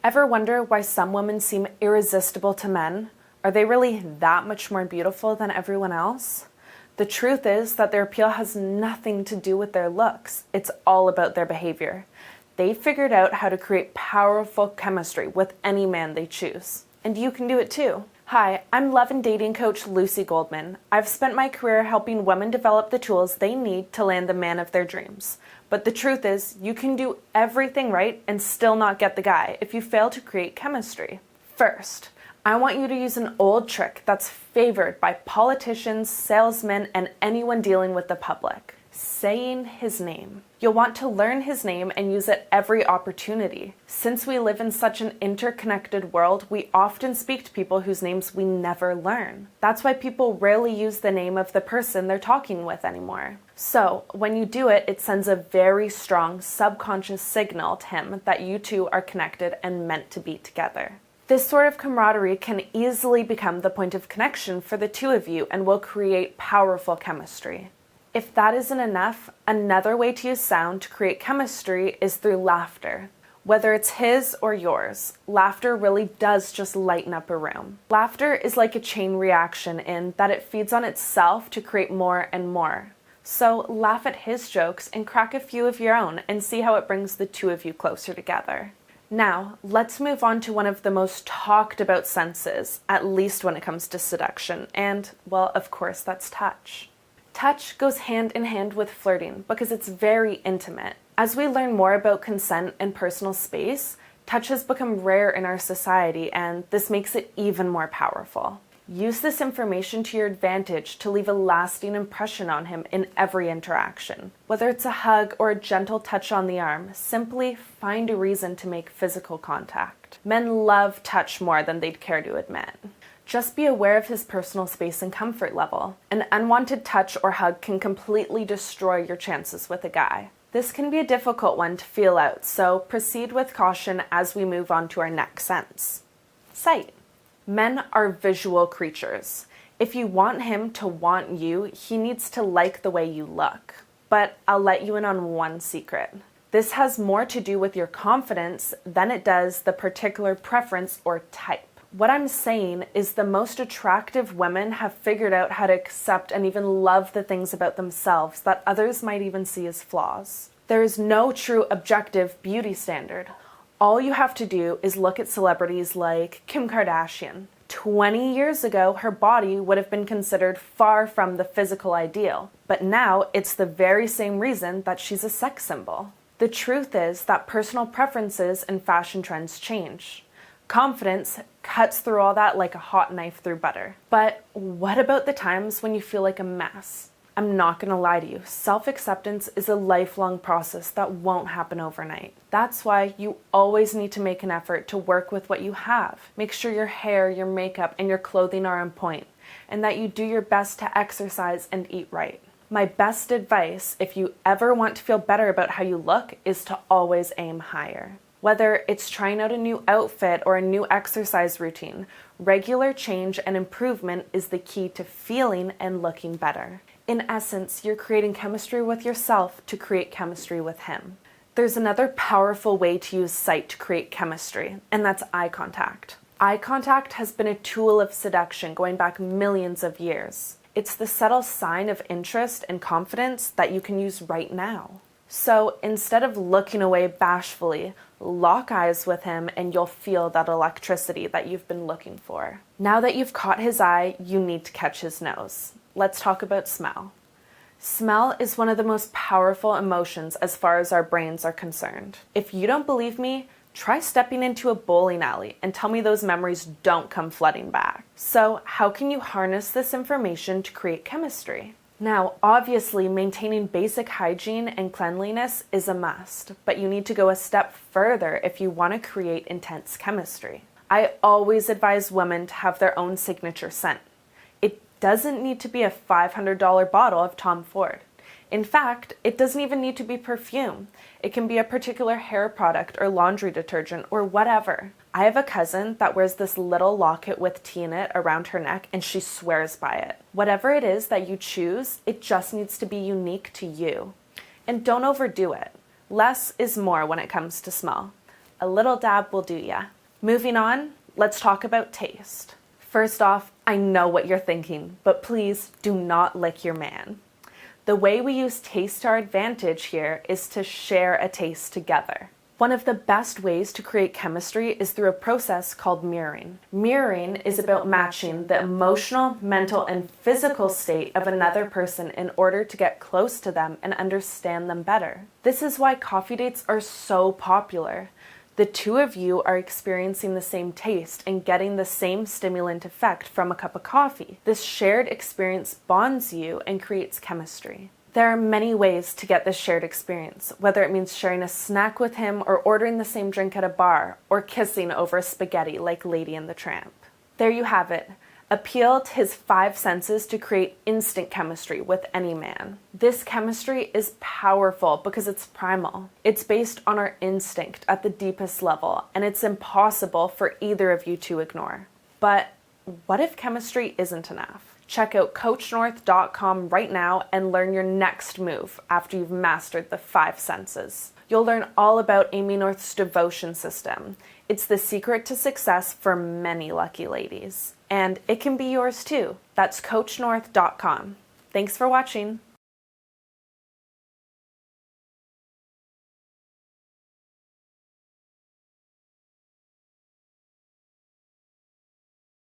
Ever wonder why some women seem irresistible to men? Are they really that much more beautiful than everyone else? The truth is that their appeal has nothing to do with their looks. It's all about their behavior. They figured out how to create powerful chemistry with any man they choose. And you can do it too. Hi, I'm love and dating coach Lucy Goldman. I've spent my career helping women develop the tools they need to land the man of their dreams. But the truth is, you can do everything right and still not get the guy if you fail to create chemistry. First, I want you to use an old trick that's favored by politicians, salesmen, and anyone dealing with the public. Saying his name. You'll want to learn his name and use it every opportunity. Since we live in such an interconnected world, we often speak to people whose names we never learn. That's why people rarely use the name of the person they're talking with anymore. So, when you do it, it sends a very strong subconscious signal to him that you two are connected and meant to be together. This sort of camaraderie can easily become the point of connection for the two of you and will create powerful chemistry. If that isn't enough, another way to use sound to create chemistry is through laughter. Whether it's his or yours, laughter really does just lighten up a room. Laughter is like a chain reaction in that it feeds on itself to create more and more. So laugh at his jokes and crack a few of your own and see how it brings the two of you closer together. Now, let's move on to one of the most talked about senses, at least when it comes to seduction, and, well, of course, that's touch. Touch goes hand in hand with flirting because it's very intimate. As we learn more about consent and personal space, touch has become rare in our society, and this makes it even more powerful. Use this information to your advantage to leave a lasting impression on him in every interaction. Whether it's a hug or a gentle touch on the arm, simply find a reason to make physical contact. Men love touch more than they'd care to admit. Just be aware of his personal space and comfort level. An unwanted touch or hug can completely destroy your chances with a guy. This can be a difficult one to feel out, so proceed with caution as we move on to our next sense. Sight. Men are visual creatures. If you want him to want you, he needs to like the way you look. But I'll let you in on one secret. This has more to do with your confidence than it does the particular preference or type. What I'm saying is the most attractive women have figured out how to accept and even love the things about themselves that others might even see as flaws. There is no true objective beauty standard. All you have to do is look at celebrities like Kim Kardashian. 20 years ago, her body would have been considered far from the physical ideal, but now it's the very same reason that she's a sex symbol. The truth is that personal preferences and fashion trends change. Confidence cuts through all that like a hot knife through butter. But what about the times when you feel like a mess? I'm not gonna lie to you, self-acceptance is a lifelong process that won't happen overnight. That's why you always need to make an effort to work with what you have. Make sure your hair, your makeup, and your clothing are on point, and that you do your best to exercise and eat right. My best advice, if you ever want to feel better about how you look, is to always aim higher. Whether it's trying out a new outfit or a new exercise routine, regular change and improvement is the key to feeling and looking better. In essence, you're creating chemistry with yourself to create chemistry with him. There's another powerful way to use sight to create chemistry, and that's eye contact. Eye contact has been a tool of seduction going back millions of years. It's the subtle sign of interest and confidence that you can use right now. So instead of looking away bashfully, lock eyes with him and you'll feel that electricity that you've been looking for. Now that you've caught his eye, you need to catch his nose. Let's talk about smell. Smell is one of the most powerful emotions as far as our brains are concerned. If you don't believe me, try stepping into a bowling alley and tell me those memories don't come flooding back. So how can you harness this information to create chemistry? Now, obviously, maintaining basic hygiene and cleanliness is a must, but you need to go a step further if you want to create intense chemistry. I always advise women to have their own signature scent. It doesn't need to be a $500 bottle of Tom Ford. In fact, it doesn't even need to be perfume. It can be a particular hair product or laundry detergent or whatever. I have a cousin that wears this little locket with tea in it around her neck and she swears by it. Whatever it is that you choose, it just needs to be unique to you. And don't overdo it. Less is more when it comes to smell. A little dab will do ya. Moving on, let's talk about taste. First off, I know what you're thinking, but please do not lick your man. The way we use taste to our advantage here is to share a taste together. One of the best ways to create chemistry is through a process called mirroring. Mirroring is about matching the emotional, mental, and physical state of another person in order to get close to them and understand them better. This is why coffee dates are so popular. The two of you are experiencing the same taste and getting the same stimulant effect from a cup of coffee. This shared experience bonds you and creates chemistry. There are many ways to get this shared experience, whether it means sharing a snack with him or ordering the same drink at a bar or kissing over spaghetti like Lady and the Tramp. There you have it. Appeal to his 5 senses to create instant chemistry with any man. This chemistry is powerful because it's primal. It's based on our instinct at the deepest level, and it's impossible for either of you to ignore. But what if chemistry isn't enough? Check out CoachNorth.com right now and learn your next move after you've mastered the 5 senses. You'll learn all about Amy North's devotion system. It's the secret to success for many lucky ladies. And it can be yours too. That's CoachNorth.com. Thanks for watching.